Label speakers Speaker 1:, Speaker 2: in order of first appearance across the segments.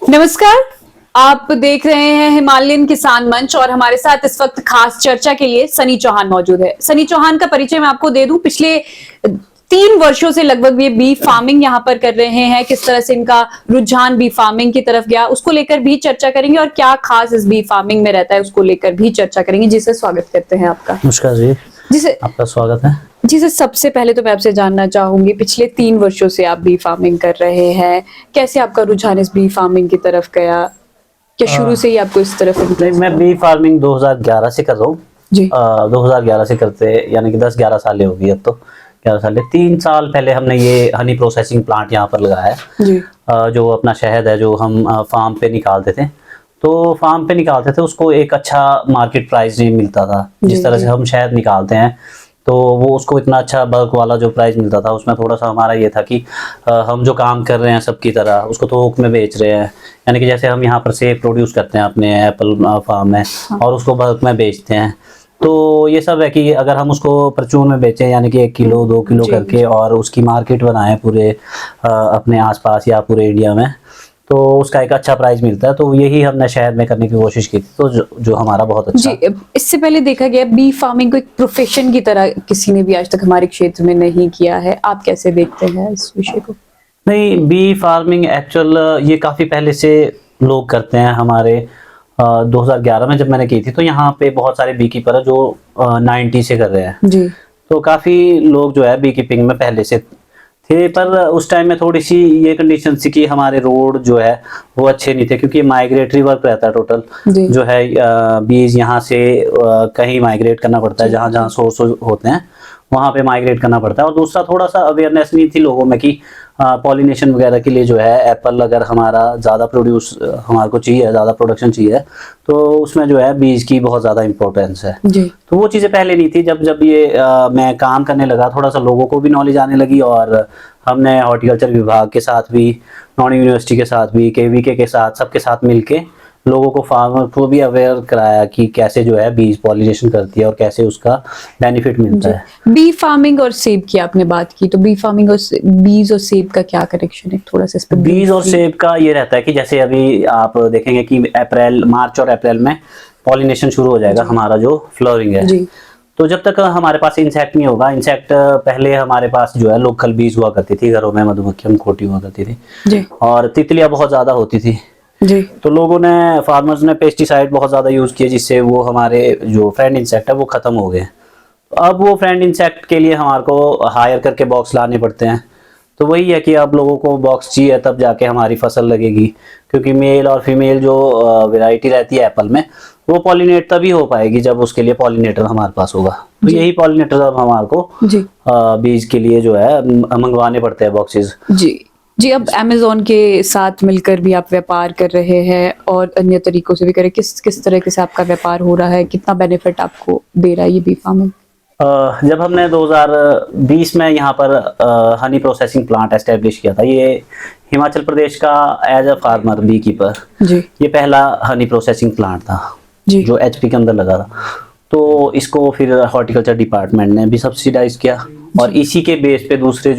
Speaker 1: नमस्कार। आप देख रहे हैं हिमालयन किसान मंच और हमारे साथ इस वक्त खास चर्चा के लिए सनी चौहान मौजूद है। सनी चौहान का परिचय मैं आपको दे दूं। पिछले 3 वर्षों से लगभग ये बीफ फार्मिंग यहाँ पर कर रहे हैं। किस तरह से इनका रुझान बीफ फार्मिंग की तरफ गया उसको लेकर भी चर्चा करेंगे और क्या खास इस बीफ फार्मिंग में रहता है उसको लेकर भी चर्चा करेंगे। जिसे स्वागत करते हैं आपका।
Speaker 2: नमस्कार जी। जिसे आपका स्वागत है।
Speaker 1: जी सर, सबसे पहले तो मैं आपसे जानना चाहूंगी, पिछले 3 वर्षों से आप बी फार्मिंग कर रहे हैं, कैसे आपका रुझान इस बी फार्मिंग की तरफ गया? क्या शुरू से ही आपको इस तरफ?
Speaker 2: नहीं, मैं बी फार्मिंग 2011 से कर रहा हूँ जी। 2011 से करते यानी कि 10-11 साल होगी अब तो। 11 साल 3 साल पहले हमने ये हनी प्रोसेसिंग प्लांट यहाँ पर लगाया है जी। जो अपना शहद है जो हम फार्म पे निकालते थे, तो फार्म पे निकालते थे उसको एक अच्छा मार्केट प्राइस नहीं मिलता था। जिस तरह से हम शहद निकालते हैं तो वो उसको इतना अच्छा बल्क वाला जो प्राइस मिलता था, उसमें थोड़ा सा हमारा ये था कि हम जो काम कर रहे हैं सबकी तरह उसको थोक में बेच रहे हैं। यानी कि जैसे हम यहाँ पर सेब प्रोड्यूस करते हैं अपने एप्पल फार्म में और उसको बल्क में बेचते हैं, तो ये सब है कि अगर हम उसको परचून में बेचें यानी कि 1 किलो 2 किलो करके और उसकी मार्केट बनाएं पूरे अपने आसपास या पूरे इंडिया में, तो उसका एक अच्छा प्राइस मिलता है। तो यही हमने शहर में करने की कोशिश की थी, तो जो हमारा बहुत अच्छा
Speaker 1: जी। इससे पहले देखा गया बी फार्मिंग को एक प्रोफेशन की तरह किसी ने भी आज तक हमारे क्षेत्र में नहीं किया है। आप कैसे देखते हैं इस विषय को?
Speaker 2: नहीं, बी फार्मिंग एक्चुअल ये काफ़ी पहले से लोग करते हैं। हमारे 2011 में जब मैंने की थी तो यहाँ पे बहुत सारे बी कीपर है जो 90 से कर रहे हैं जी। तो काफ़ी लोग जो है बी कीपिंग में पहले से थे, पर उस टाइम में थोड़ी सी ये कंडीशन थी कि हमारे रोड जो है वो अच्छे नहीं थे, क्योंकि माइग्रेटरी वर्क रहता है टोटल जो है। बीज यहाँ से कहीं माइग्रेट करना पड़ता है, जहाँ जहाँ सोर्स होते हैं वहाँ पे माइग्रेट करना पड़ता है। और दूसरा थोड़ा सा अवेयरनेस नहीं थी लोगों में कि पॉलिनेशन वगैरह के लिए जो है एप्पल अगर हमारा ज़्यादा प्रोड्यूस हमारे को चाहिए, ज़्यादा प्रोडक्शन चाहिए, तो उसमें जो है बीज की बहुत ज़्यादा इंपॉर्टेंस है जी। तो वो चीज़ें पहले नहीं थी। जब ये मैं काम करने लगा, थोड़ा सा लोगों को भी नॉलेज आने लगी और हमने हॉर्टिकल्चर विभाग के साथ भी, नॉन यूनिवर्सिटी के साथ भी, केवीके के साथ, सबके साथ मिलके लोगों को, फार्मर को भी अवेयर कराया कि कैसे जो है बीज पॉलिनेशन करती है और कैसे उसका बेनिफिट मिलता है।
Speaker 1: बी फार्मिंग और सेब की आपने बात की, तो बी फार्मिंग और बीज और सेब का क्या कनेक्शन है? थोड़ा सा इस पर।
Speaker 2: बीज और सेब का ये रहता है कि जैसे अभी आप देखेंगे कि मार्च और अप्रैल में पॉलिनेशन शुरू हो जाएगा, हमारा जो फ्लावरिंग है जी। तो जब तक हमारे पास इंसेक्ट नहीं होगा, इंसेक्ट पहले हमारे पास जो है लोकल बीज हुआ करती थी घरों में, मधुमक्खियां खोटी हुआ करती थी जी। और तितलियां बहुत ज्यादा होती थी जी। तो लोगों ने, फार्मर्स ने पेस्टिसाइड बहुत ज़्यादा यूज़ किए, जिससे वो हमारे जो फ्रेंड इंसेक्ट है वो ख़त्म हो गए। तो अब वो फ्रेंड इंसेक्ट के लिए हमारे को हायर करके बॉक्स लाने पड़ते हैं। तो वही है कि अब लोगों को बॉक्स चाहिए तब जाके हमारी फसल लगेगी, क्योंकि मेल और फीमेल जो वैरायटी रहती है एप्पल में वो पॉलिनेट तभी हो पाएगी जब उसके लिए पॉलिनेटर हमारे पास होगा। तो यही पॉलिनेटर अब हमारे को बीज के लिए जो है मंगवाने पड़ते हैं बॉक्सेस जी।
Speaker 1: जी, अब अमेज़न के साथ मिलकर भी आप व्यापार कर रहे हैं और अन्य तरीकों से भी करें। किस तरीके से आपका व्यापार हो रहा है? कितना बेनिफिट आपको दे रहा है ये बी फार्मिंग?
Speaker 2: जब हमने 2020 में यहाँ पर हनी प्रोसेसिंग प्लांट एस्टेब्लिश किया था, ये हिमाचल प्रदेश का as a farmer beekeeper ji, ये पहला हनी प्रोसेसिंग प्लांट था जी, जो एचपी के अंदर लगा था। तो इसको फिर हॉर्टिकल्चर डिपार्टमेंट ने भी सब्सिडाइज किया और इसी के बेस पे दूसरे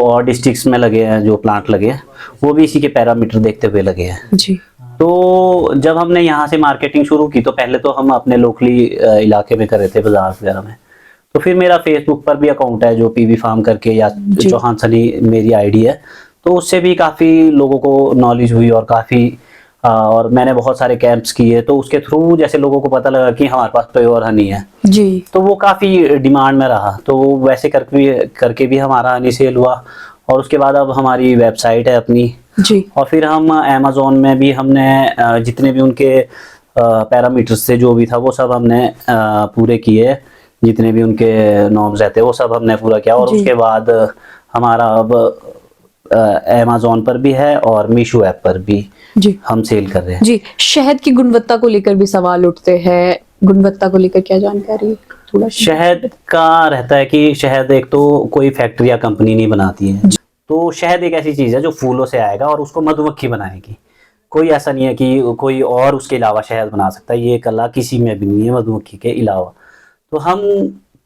Speaker 2: और डिस्ट्रिक्ट्स में लगे हैं जो प्लांट लगे हैं, वो भी इसी के पैरामीटर देखते हुए लगे हैं जी। तो जब हमने यहाँ से मार्केटिंग शुरू की तो पहले तो हम अपने लोकली इलाके में कर रहे थे, बाजार वगैरह में। तो फिर मेरा फेसबुक पर भी अकाउंट है जो पीबी फार्म करके, या चौहान सनी मेरी आईडी है, तो उससे भी काफ़ी लोगों को नॉलेज हुई और काफ़ी और मैंने बहुत सारे कैंप्स किए। तो उसके थ्रू जैसे लोगों को पता लगा कि हमारे पास प्योर हनी है जी, तो वो काफ़ी डिमांड में रहा। तो वैसे करके भी हमारा हनी सेल हुआ। और उसके बाद अब हमारी वेबसाइट है अपनी जी। और फिर हम अमेज़न में भी हमने जितने भी उनके पैरामीटर्स से जो भी था वो सब हमने पूरे किए, जितने भी उनके नॉर्म्स रहते वो सब हमने पूरा किया। और उसके बाद हमारा अब अमेज़न पर भी है और मीशो ऐप पर भी जी हम सेल कर रहे हैं
Speaker 1: जी। शहद की गुणवत्ता को लेकर भी सवाल उठते हैं, गुणवत्ता को लेकर क्या जानकारी है? थोड़ा
Speaker 2: शहद का रहता है कि शहद एक तो कोई फैक्ट्री या कंपनी नहीं बनाती है, तो शहद एक ऐसी चीज है जो फूलों से आएगा और उसको मधुमक्खी बनाएगी। कोई ऐसा नहीं है कि कोई और उसके अलावा शहद बना सकता है, ये कला किसी में भी नहीं है मधुमक्खी के अलावा। तो हम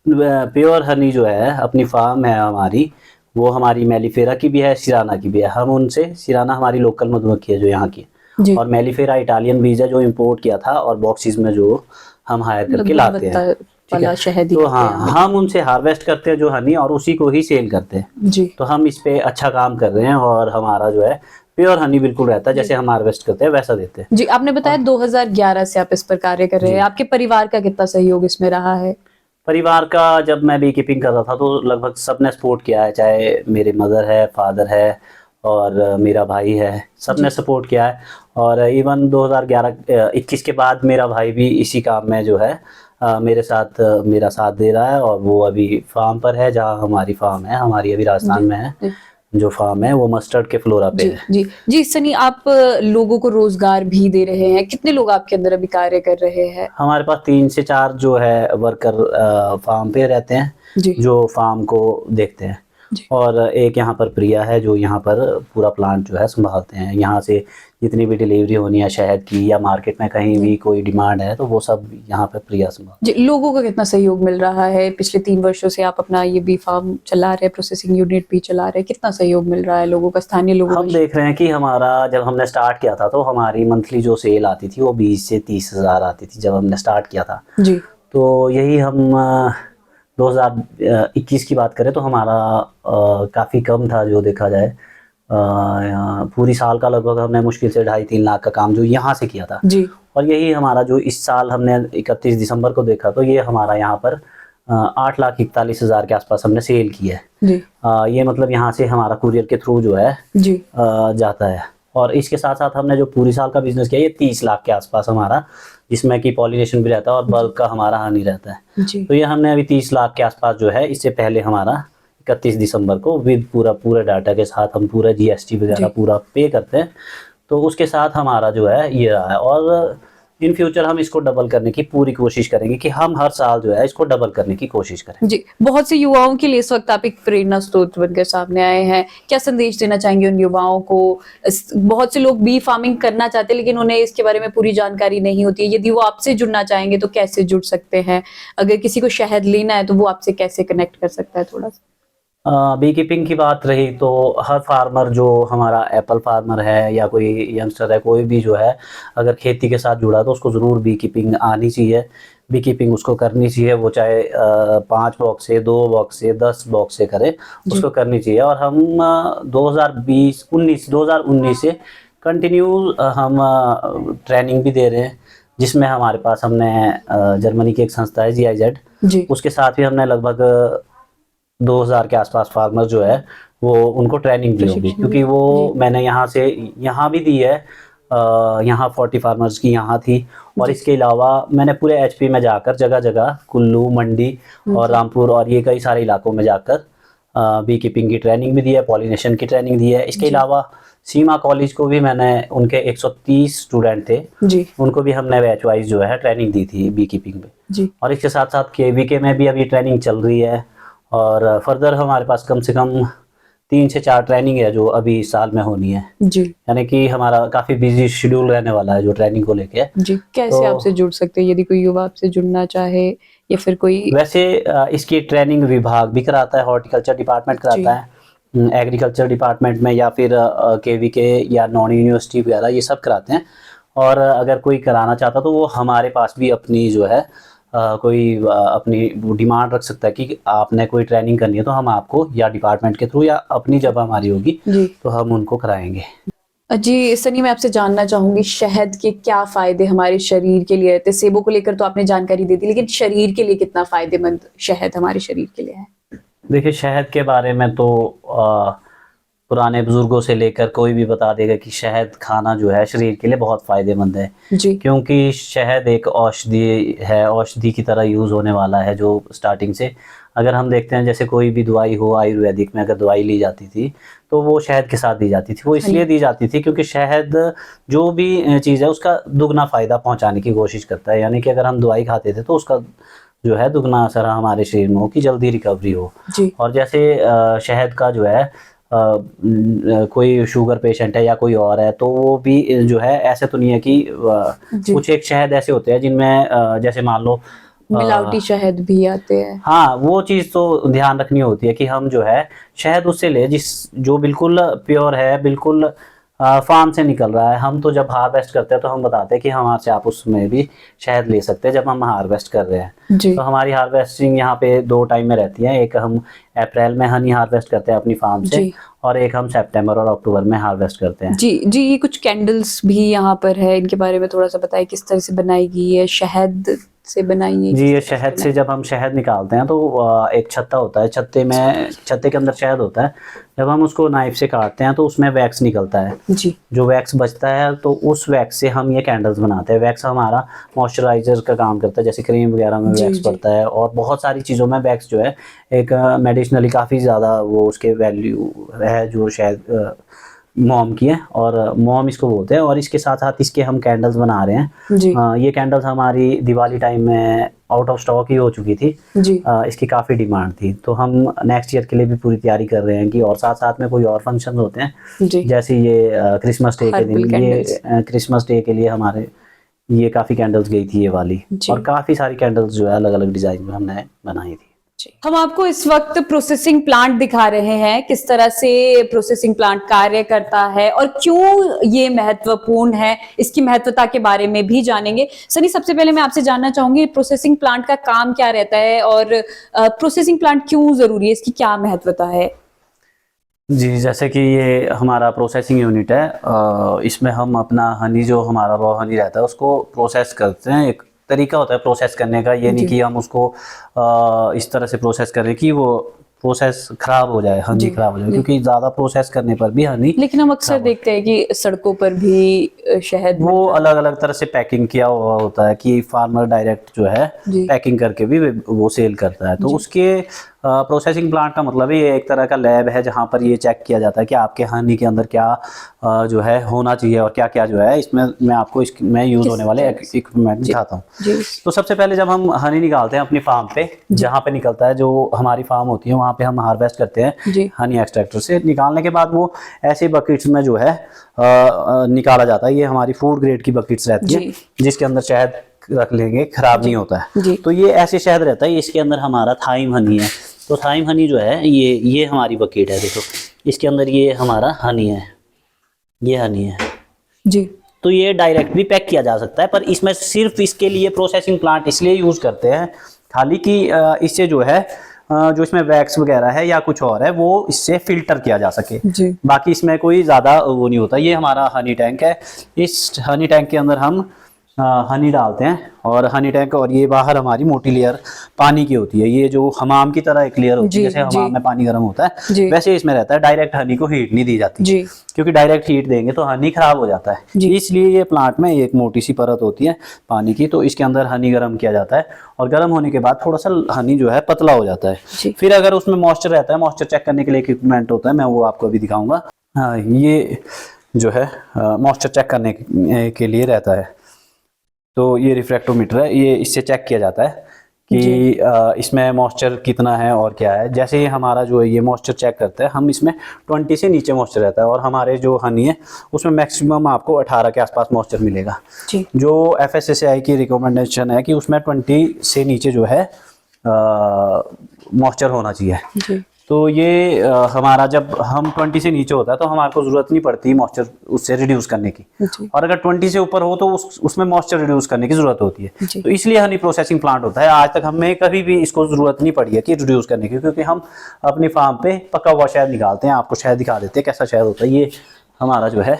Speaker 2: प्योर हनी जो है, अपनी फार्म है हमारी, वो हमारी मेलिफेरा की भी है, सिराना की भी है। हम उनसे, सिराना हमारी लोकल मधुमक्खी है जो यहाँ की,
Speaker 1: जी।
Speaker 2: और मेलिफेरा इटालियन बीज है जो इंपोर्ट किया था और बॉक्सेस में जो हम हायर करके लाते हैं। ठीक
Speaker 1: वाला
Speaker 2: है,
Speaker 1: शहद ही
Speaker 2: तो
Speaker 1: कहते हैं
Speaker 2: हाँ,
Speaker 1: यहाँ
Speaker 2: हम उनसे हार्वेस्ट करते हैं जो हनी, और उसी को ही सेल करते हैं।
Speaker 1: पे। जी।
Speaker 2: तो हम इस पे अच्छा काम कर रहे हैं, और हमारा जो है प्योर हनी बिल्कुल रहता है,
Speaker 1: जी।
Speaker 2: जैसे हम हार्वेस्ट करते हैं वैसा देते हैं।
Speaker 1: जी, आपने बताया 2011 से आप इस पर कार्य कर रहे हैं,
Speaker 2: जी।
Speaker 1: आपके परिवार का कितना सहयोग इसमें रहा है?
Speaker 2: परिवार का, जब मैं बी कीपिंग कर रहा था तो लगभग सबने सपोर्ट किया है, चाहे मेरे मदर है, फादर है, और मेरा भाई है, सबने
Speaker 1: जी।
Speaker 2: सपोर्ट किया है। और इवन 2011-21 के बाद मेरा भाई भी इसी काम में जो है मेरे साथ मेरा साथ दे रहा है, और वो अभी फार्म पर है, जहाँ हमारी फार्म है, हमारी अभी राजस्थान
Speaker 1: जी।
Speaker 2: में है
Speaker 1: जी।
Speaker 2: जो फार्म है, वो मस्टर्ड के फ्लोरा पे
Speaker 1: जी।
Speaker 2: है।
Speaker 1: जी। जी सनी, आप लोगों को रोजगार भी दे रहे हैं, कितने लोग आपके अंदर अभी कार्य कर रहे हैं?
Speaker 2: हमारे पास 3 से 4 जो है वर्कर फार्म पे रहते हैं,
Speaker 1: जी।
Speaker 2: जो फार्म को देखते हैं।
Speaker 1: जी।
Speaker 2: और एक यहाँ पर प्रिया है जो यहाँ पर पूरा प्लांट जो है संभालते हैं। यहाँ से जितनी भी डिलीवरी होनी है शहद की, या मार्केट में कहीं
Speaker 1: जी।
Speaker 2: भी कोई डिमांड है, तो वो सब यहाँ पे प्रिया संभाल।
Speaker 1: जी, लोगों का कितना सहयोग मिल रहा है? पिछले 3 वर्षों से आप अपना ये बी फार्म चला रहे हैं, प्रोसेसिंग यूनिट भी चला रहे हैं, कितना सहयोग मिल रहा है लोगों का, स्थानीय लोगों
Speaker 2: हम
Speaker 1: का?
Speaker 2: देख रहे हैं कि हमारा, जब हमने स्टार्ट किया था तो हमारी मंथली जो सेल आती थी वो 20 से 30 हज़ार आती थी जब हमने स्टार्ट किया था।
Speaker 1: जी।
Speaker 2: तो यही हम 2021 की बात करें तो हमारा काफ़ी कम था जो देखा जाए। पूरी साल का लगभग हमने मुश्किल से 2.5-3 लाख का काम जो यहाँ से किया था।
Speaker 1: जी।
Speaker 2: और यही हमारा जो इस साल हमने 31 दिसंबर को देखा, तो ये हमारा यहाँ पर 8,41,000 के आसपास हमने सेल की है।
Speaker 1: जी।
Speaker 2: ये मतलब यहाँ से हमारा कुरियर के थ्रू जो है
Speaker 1: जी।
Speaker 2: जाता है। और इसके साथ साथ हमने जो पूरी साल का बिजनेस किया, ये 30 लाख के आसपास हमारा, जिसमें कि पॉलिनेशन भी रहता है और बल्क का हमारा हनी रहता है।
Speaker 1: जी।
Speaker 2: तो ये हमने अभी 30 लाख के आसपास जो है, इससे पहले हमारा 31 दिसंबर को विद पूरे डाटा के साथ हम पूरा जीएसटी वगैरह
Speaker 1: जी।
Speaker 2: पूरा पे करते हैं। तो उसके साथ हमारा जो है ये रहा है, और इन फ्यूचर हम इसको डबल करने की पूरी कोशिश करेंगे, कि हम हर साल जो है इसको डबल करने की कोशिश करें।
Speaker 1: जी, बहुत से युवाओं के लिए इस वक्त आप एक प्रेरणा स्रोत बनकर सामने आए हैं, क्या संदेश देना चाहेंगे उन युवाओं को? बहुत से लोग बी फार्मिंग करना चाहते हैं लेकिन उन्हें इसके बारे में पूरी जानकारी नहीं होती है, यदि वो आपसे जुड़ना चाहेंगे तो कैसे जुड़ सकते हैं? अगर किसी को शहद लेना है तो वो आपसे कैसे कनेक्ट कर सकता है, थोड़ा सा?
Speaker 2: बी कीपिंग की बात रही तो हर फार्मर, जो हमारा एप्पल फार्मर है या कोई यंगस्टर है, कोई भी जो है अगर खेती के साथ जुड़ा तो उसको ज़रूर बी कीपिंग आनी चाहिए। बी कीपिंग उसको करनी चाहिए, वो चाहे 5 बॉक्स से, 2 बॉक्स से, 10 बॉक्स से करे, उसको करनी चाहिए। और हम 2019 से कंटिन्यू हम ट्रेनिंग भी दे रहे हैं, जिसमें हमारे पास हमने जर्मनी की एक संस्था है GIZ,
Speaker 1: जी।
Speaker 2: उसके साथ भी हमने लगभग 2000 के आसपास फार्मर जो है वो उनको ट्रेनिंग दी होगी, क्योंकि वो मैंने यहाँ से यहाँ भी दी है। यहाँ 40 फार्मर्स की यहाँ थी, और इसके अलावा मैंने पूरे HP में जाकर जगह जगह कुल्लू, मंडी और रामपुर और ये कई सारे इलाकों में जाकर बी कीपिंग की ट्रेनिंग भी दी है, पॉलिनेशन की ट्रेनिंग दी है। इसके अलावा सीमा कॉलेज को भी मैंने, उनके 130 स्टूडेंट थे
Speaker 1: जी।
Speaker 2: उनको भी हमने बैच वाइज जो है ट्रेनिंग दी थी बी कीपिंग में।
Speaker 1: जी।
Speaker 2: और इसके साथ साथ KVK में भी अभी ट्रेनिंग चल रही है, और फर्दर हमारे पास कम से कम 3 से 4 ट्रेनिंग है जो अभी इस साल में होनी है।
Speaker 1: जी।
Speaker 2: यानी कि हमारा काफ़ी बिजी शेड्यूल रहने वाला है जो ट्रेनिंग को लेके।
Speaker 1: जी, कैसे आपसे जुड़ सकते हैं यदि कोई युवा आपसे जुड़ना चाहे, या फिर कोई?
Speaker 2: वैसे इसकी ट्रेनिंग विभाग भी कराता है, हॉर्टिकल्चर डिपार्टमेंट कराता है, एग्रीकल्चर डिपार्टमेंट में, या फिर KVK या नॉन यूनिवर्सिटी वगैरह ये सब कराते हैं। और अगर कोई कराना चाहता तो वो हमारे पास भी अपनी जो है कोई अपनी डिमांड रख सकता है कि आपने कोई ट्रेनिंग करनी है तो हम आपको, या डिपार्टमेंट के थ्रू या अपनी जब हमारी होगी
Speaker 1: जी।
Speaker 2: तो हम उनको कराएंगे।
Speaker 1: जी सनी, मैं आपसे जानना चाहूंगी शहद के क्या फायदे हमारे शरीर के लिए रहते हैं? सेबों को लेकर तो आपने जानकारी दी थी, लेकिन शरीर के लिए कितना फायदेमंद शहद हमारे शरीर के लिए है?
Speaker 2: देखिए, शहद के बारे में तो पुराने बुजुर्गों से लेकर कोई भी बता देगा कि शहद खाना जो है शरीर के लिए बहुत फ़ायदेमंद है।
Speaker 1: जी।
Speaker 2: क्योंकि शहद एक औषधि है, औषधि की तरह यूज़ होने वाला है जो स्टार्टिंग से। अगर हम देखते हैं जैसे कोई भी दवाई हो, आयुर्वेदिक में अगर दवाई ली जाती थी तो वो शहद के साथ दी जाती थी। वो इसलिए दी जाती थी क्योंकि शहद जो भी चीज़ है उसका दुगना फ़ायदा पहुँचाने की कोशिश करता है। यानी कि अगर हम दवाई खाते थे तो उसका जो है दुगना असर हमारे शरीर में हो कि जल्दी रिकवरी हो।
Speaker 1: जी।
Speaker 2: और जैसे शहद का जो है कोई शुगर पेशेंट है या कोई और है तो वो भी जो है, ऐसे तो नहीं है कि कुछ एक शहद ऐसे होते हैं जिनमें जैसे मान लो
Speaker 1: मिलावटी शहद भी आते हैं।
Speaker 2: हाँ, वो चीज तो ध्यान रखनी होती है कि हम जो है शहद उससे ले जो बिल्कुल प्योर है, बिल्कुल फार्म से निकल रहा है। हम तो जब हार्वेस्ट करते हैं तो हम बताते हैं कि हमारे से आप उसमें भी शहद ले सकते हैं जब हम हार्वेस्ट कर रहे हैं।
Speaker 1: जी।
Speaker 2: तो हमारी हार्वेस्टिंग यहाँ पे 2 टाइम में रहती है। एक हम अप्रैल में हनी हार्वेस्ट करते हैं अपनी फार्म से,
Speaker 1: जी।
Speaker 2: और एक हम सितंबर और अक्टूबर में हार्वेस्ट करते हैं।
Speaker 1: जी जी, ये कुछ कैंडल्स भी यहाँ पर है, इनके बारे में थोड़ा सा बताइए, किस तरह से बनाई गई है, शहद से बनाई है?
Speaker 2: जी, ये शहद से जब हम शहद निकालते हैं तो एक छत्ता होता है, छत्ते के अंदर शहद होता है। जब हम उसको नाइफ से काटते हैं तो उसमें वैक्स निकलता है।
Speaker 1: जी।
Speaker 2: जो वैक्स बचता है तो उस वैक्स से हम ये कैंडल्स बनाते हैं। वैक्स हमारा मॉइस्चराइजर का काम करता है, जैसे क्रीम वगैरह में वैक्स पड़ता है, और बहुत सारी चीज़ों में वैक्स जो है एक मेडिसिनली काफ़ी ज़्यादा वो उसके वैल्यू है, जो शायद मोम की है, और मोम इसको बोलते हैं। और इसके साथ साथ इसके हम कैंडल्स बना रहे हैं।
Speaker 1: जी।
Speaker 2: ये कैंडल्स हमारी दिवाली टाइम में आउट ऑफ स्टॉक ही हो चुकी थी।
Speaker 1: जी।
Speaker 2: इसकी काफ़ी डिमांड थी, तो हम नेक्स्ट ईयर के लिए भी पूरी तैयारी कर रहे हैं कि और साथ साथ में कोई और फंक्शन होते हैं,
Speaker 1: जी।
Speaker 2: जैसे ये क्रिसमस डे के दिन,
Speaker 1: Herbal
Speaker 2: ये
Speaker 1: candles।
Speaker 2: क्रिसमस डे के लिए हमारे ये काफ़ी कैंडल्स गई थी ये वाली,
Speaker 1: जी।
Speaker 2: और काफ़ी सारी कैंडल्स जो है अलग अलग डिज़ाइन में हमने बनाई थी।
Speaker 1: हम आपको इस वक्त प्रोसेसिंग प्लांट दिखा रहे हैं, किस तरह से प्रोसेसिंग प्लांट कार्य करता है और क्यों ये महत्वपूर्ण है, इसकी महत्वता के बारे में भी जानेंगे। सनी, सबसे पहले मैं आपसे जानना चाहूंगी प्रोसेसिंग प्लांट का काम क्या रहता है और प्रोसेसिंग प्लांट क्यों जरूरी है, इसकी क्या महत्वता है?
Speaker 2: जी, जैसे कि ये हमारा प्रोसेसिंग यूनिट है, इसमें हम अपना हनी, जो हमारा रॉ हनी रहता है, उसको प्रोसेस करते हैं। एक तरीका होता है प्रोसेस करने का, ये नहीं कि हम उसको इस तरह से प्रोसेस करें कि वो प्रोसेस खराब हो जाए, हनी खराब हो जाए, क्योंकि ज़्यादा प्रोसेस करने पर भी हनी।
Speaker 1: लेकिन हम अक्सर देखते हैं कि सड़कों पर भी शहद
Speaker 2: वो अलग अलग तरह से पैकिंग किया हुआ होता है कि फार्मर डायरेक्ट जो है पैकिंग करके भी वो सेल करता है। तो उसके प्रोसेसिंग प्लांट का मतलब ये एक तरह का लैब है जहाँ पर ये चेक किया जाता है कि आपके हनी के अंदर क्या जो है होना चाहिए और क्या क्या जो है इसमें। मैं आपको मैं यूज़ होने वाले इक्विपमेंट दिखाता हूँ। तो सबसे पहले जब हम हनी निकालते हैं अपनी फार्म पे, जहाँ पे निकलता है, जो हमारी फार्म होती है वहाँ पे हम हार्वेस्ट करते हैं हनी एक्सट्रैक्टर से। निकालने के बाद वो ऐसे बकेट्स में जो है निकाला जाता है। ये हमारी फूड ग्रेड की बकेट्स रहती है, जिसके अंदर शहद रख लेंगे, खराब नहीं होता है। तो ये ऐसे शहद रहता है। इसके अंदर हमारा थाइम हनी है। तो थाइम हनी जो है ये हमारी बकेट है, देखो इसके अंदर ये हमारा हनी है, ये हनी है
Speaker 1: जी।
Speaker 2: तो ये डायरेक्ट भी पैक किया जा सकता है, पर इसमें सिर्फ इसके लिए प्रोसेसिंग प्लांट इसलिए यूज़ करते हैं खाली कि इससे जो है जो इसमें वैक्स वगैरह है या कुछ और है वो इससे फिल्टर किया जा सके। बाकी इसमें कोई ज़्यादा वो नहीं होता। ये हमारा हनी टैंक है। इस हनी टैंक के अंदर हम हनी डालते हैं, और हनी टैंक, और ये बाहर हमारी मोटी लेयर पानी की होती है। ये जो हमाम की तरह एक लेयर होती है, जैसे हमाम में पानी गर्म होता है वैसे इसमें रहता है। डायरेक्ट हनी को हीट नहीं दी जाती, क्योंकि डायरेक्ट हीट देंगे तो हनी खराब हो जाता है। इसलिए ये प्लांट में एक मोटी सी परत होती है पानी की, तो इसके अंदर हनी गर्म किया जाता है, और गर्म होने के बाद थोड़ा सा हनी जो है पतला हो जाता है। फिर अगर उसमें मॉइस्चर रहता है, मॉइस्चर चेक करने के लिए इक्विपमेंट होता है, मैं वो आपको अभी दिखाऊंगा। हाँ, ये जो है मॉइस्चर चेक करने के लिए रहता है। तो ये रिफ्रैक्टोमीटर है, ये इससे चेक किया जाता है कि इसमें मॉइस्चर कितना है और क्या है। जैसे ही हमारा जो है ये मॉइस्चर चेक करता है, हम इसमें 20 से नीचे मॉइस्चर रहता है, और हमारे जो हनी है उसमें मैक्सिमम आपको 18 के आसपास मॉइस्चर मिलेगा। जो FSSAI की रिकमेंडेशन है कि उसमें 20 से नीचे जो है मॉइस्चर होना चाहिए। तो ये हमारा जब हम 20 से नीचे होता है तो हमारे को ज़रूरत नहीं पड़ती मॉइस्चर उससे रिड्यूस करने की, और अगर 20 से ऊपर हो तो उसमें मॉइस्चर रिड्यूस करने की ज़रूरत होती है। तो इसलिए हनी प्रोसेसिंग प्लांट होता है। आज तक हमें कभी भी इसको ज़रूरत नहीं पड़ी है कि रिड्यूस करने की, क्योंकि हम अपनी फार्म पे पका हुआ शहद निकालते हैं। आपको शहद दिखा देते हैं कैसा शहद होता है। ये हमारा जो है,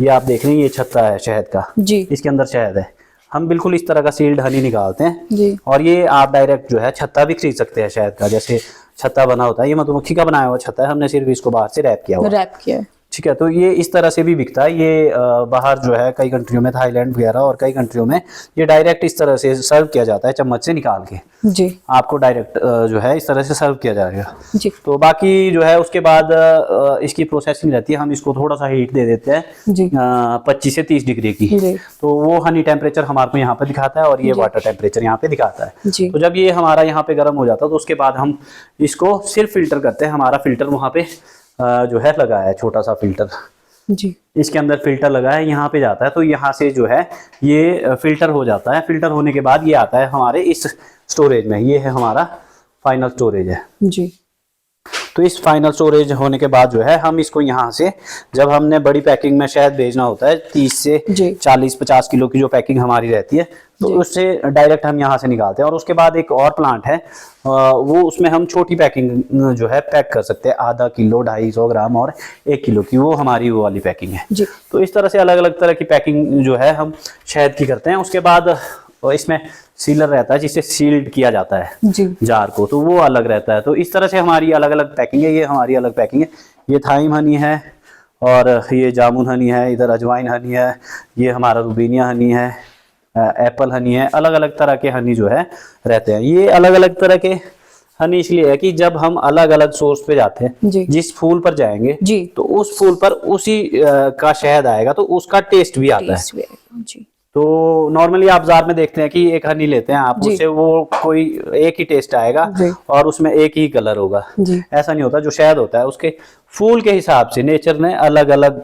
Speaker 2: ये आप देख रहे हैं, ये छत्ता है शहद का, इसके अंदर शहद है। हम बिल्कुल इस तरह का सील्ड हनी निकालते हैं, और ये आप डायरेक्ट जो है छत्ता भी खरीद सकते हैं शहद का। जैसे छत्ता बना होता है, ये मधुमक्खी का बनाया हुआ छत्ता है, हमने सिर्फ इसको बाहर से रैप किया है। ठीक है, तो ये इस तरह से भी बिकता है। ये बाहर जो है कई कंट्रियों में, थाईलैंड वगैरह और कई कंट्रियों में ये डायरेक्ट इस तरह से सर्व किया जाता है, चम्मच से निकाल के आपको डायरेक्ट जो है इस तरह से सर्व किया जाएगा। तो बाकी जो है उसके बाद इसकी प्रोसेसिंग रहती है। हम इसको थोड़ा सा हीट दे देते हैं 25 से 30 डिग्री की, तो वो हनी टेम्परेचर हमारे को यहाँ पे दिखाता है, और ये वाटर टेम्परेचर यहाँ पे दिखाता है। तो जब ये हमारा यहाँ पे गर्म हो जाता है तो उसके बाद हम इसको सिर्फ फिल्टर करते हैं। हमारा फिल्टर वहाँ पे जो है लगा है, छोटा सा फिल्टर
Speaker 1: जी।
Speaker 2: इसके अंदर फिल्टर लगा है, यहाँ पे जाता है तो यहाँ से जो है ये फिल्टर हो जाता है। फिल्टर होने के बाद ये आता है हमारे इस स्टोरेज में, ये है हमारा फाइनल स्टोरेज है
Speaker 1: जी।
Speaker 2: तो इस फाइनल स्टोरेज होने के बाद जो है हम इसको यहाँ से, जब हमने बड़ी पैकिंग में शहद भेजना होता है 30 से 40-50 किलो की जो पैकिंग हमारी रहती है, तो उससे डायरेक्ट हम यहाँ से निकालते हैं। और उसके बाद एक और प्लांट है, वो उसमें हम छोटी पैकिंग जो है पैक कर सकते हैं, आधा किलो, 250 ग्राम और 1 किलो की, वो हमारी वो वाली पैकिंग है जी। तो इस तरह से अलग अलग तरह की पैकिंग जो है हम शहद की करते हैं। उसके बाद इसमें सीलर रहता है जिससे सील्ड किया जाता है जी। जार को, तो वो अलग रहता है। तो इस तरह से हमारी अलग अलग पैकिंग है, ये हमारी अलग पैकिंग है। ये थाइम हनी है और ये जामुन हनी है, इधर अजवाइन हनी है, ये हमारा रूबीनिया हनी है, एप्पल हनी है। अलग अलग तरह के हनी जो है रहते हैं। ये अलग अलग तरह के हनी इसलिए है कि जब हम अलग अलग सोर्स पे जाते हैं, जिस फूल पर जाएंगे जी, तो उस फूल पर उसी का शहद आएगा, तो उसका टेस्ट भी आता है जी। तो नॉर्मली आप बाजार में देखते हैं कि एक हनी लेते हैं आप, उससे वो कोई एक ही टेस्ट आएगा और उसमें एक ही कलर होगा। ऐसा नहीं होता। जो शहद होता है उसके फूल के हिसाब से नेचर ने अलग अलग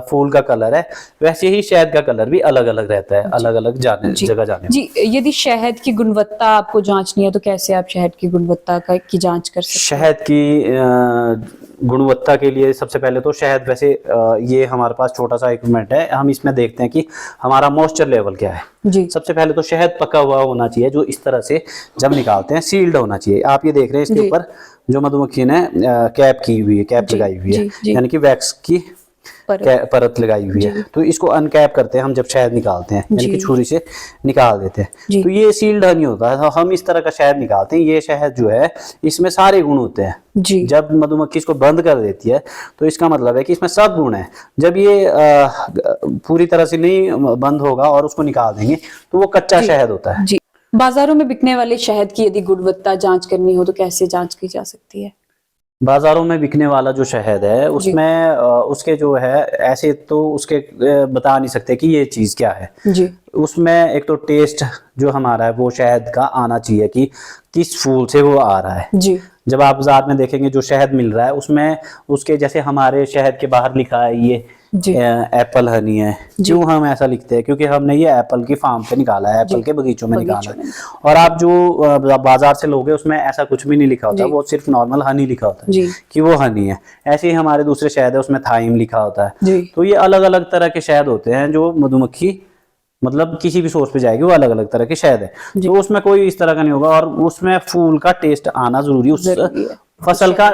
Speaker 2: फूल का कलर है, वैसे ही शहद का कलर भी अलग अलग रहता है, अलग अलग जगह जाने
Speaker 1: जी। यदि शहद की गुणवत्ता आपको जांचनी है तो कैसे आप शहद की गुणवत्ता की जांच कर सकते हैं? शहद
Speaker 2: की गुणवत्ता के लिए सबसे पहले तो शहद, वैसे ये हमारे पास छोटा सा इक्विपमेंट है, हम इसमें देखते हैं कि हमारा मॉइस्चर लेवल क्या है जी। सबसे पहले तो शहद पका हुआ होना चाहिए, जो इस तरह से जब निकालते हैं सील्ड होना चाहिए। आप ये देख रहे हैं इसके ऊपर जो मधुमक्खी ने कैप की हुई है, कैप लगाई हुई है, यानी कि वैक्स की परत लगाई हुई है। तो इसको अनकैप करते हैं हम जब शहद निकालते हैं, यानी कि छुरी से निकाल देते हैं, तो ये सील्ड नहीं होता है। हम इस तरह का शहद निकालते हैं। ये शहद जो है इसमें सारे गुण होते हैं जी। जब मधुमक्खी इसको बंद कर देती है तो इसका मतलब है कि इसमें सब गुण है। जब ये पूरी तरह से नहीं बंद होगा और उसको निकाल देंगे तो वो कच्चा शहद होता है जी।
Speaker 1: बाजारों में बिकने वाले शहद की यदि गुणवत्ता जांच करनी हो तो कैसे जांच की जा सकती है?
Speaker 2: बाजारों में बिकने वाला जो शहद है उसमें उसके जो है, ऐसे तो उसके बता नहीं सकते कि ये चीज़ क्या है जी। उसमें एक तो टेस्ट जो हमारा है वो शहद का आना चाहिए कि किस फूल से वो आ रहा है जी। जब आप बाजार में देखेंगे जो शहद मिल रहा है उसमें उसके जैसे हमारे शहद के बाहर लिखा है ये एप्पल हनी है। क्यों हम ऐसा लिखते हैं? क्योंकि हमने ये एप्पल की फार्म पे निकाला है, एप्पल के बगीचों में निकाला है। और आप जो बाजार से लोगे उसमें ऐसा कुछ भी नहीं लिखा होता, वो सिर्फ नॉर्मल हनी लिखा होता है कि वो हनी है। ऐसे ही हमारे दूसरे शहद है उसमें थाइम लिखा होता है। तो ये अलग अलग तरह के शहद होते हैं जो मधुमक्खी मतलब किसी भी सोर्स पे जाएगी, वो अलग अलग तरह के शहद है। तो उसमें कोई इस तरह का नहीं होगा और उसमें फूल का टेस्ट आना जरूरी है, उस फसल का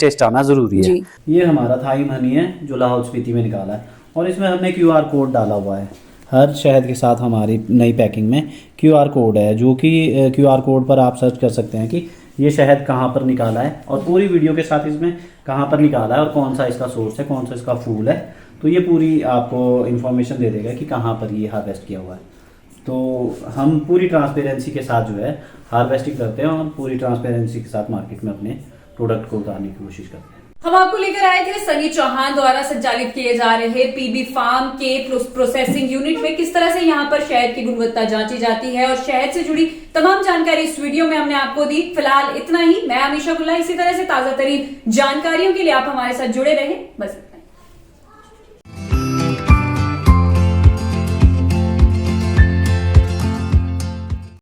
Speaker 2: टेस्ट आना जरूरी है। ये हमारा थाइम हनी है जो लाहौल स्पीति में निकाला है और इसमें हमने QR कोड डाला हुआ है। हर शहद के साथ हमारी नई पैकिंग में QR कोड है, जो कि QR कोड पर आप सर्च कर सकते हैं कि ये शहद कहाँ पर निकाला है और पूरी वीडियो के साथ इसमें कहाँ पर निकाला है और कौन सा इसका सोर्स है, कौन सा इसका फूल है। तो ये पूरी आपको इन्फॉर्मेशन दे देगा कि कहाँ पर ये हार्वेस्ट किया हुआ है। तो हम पूरी ट्रांसपेरेंसी के साथ जो है हार्वेस्टिंग करते हैं और पूरी ट्रांसपेरेंसी के साथ मार्केट में अपने प्रोडक्ट को उतारने की कोशिश करते हैं।
Speaker 1: हम आपको लेकर आए थे सनी चौहान द्वारा संचालित किए जा रहे PB फार्म के प्रोसेसिंग यूनिट में किस तरह से यहाँ पर शहद की गुणवत्ता जांची जाती है और शहद से जुड़ी तमाम जानकारी इस वीडियो में हमने आपको दी। फिलहाल इतना ही। मैं अमीशा गुल्ला। इसी तरह से ताजा तरीन जानकारियों के लिए आप हमारे साथ जुड़े रहें। बस।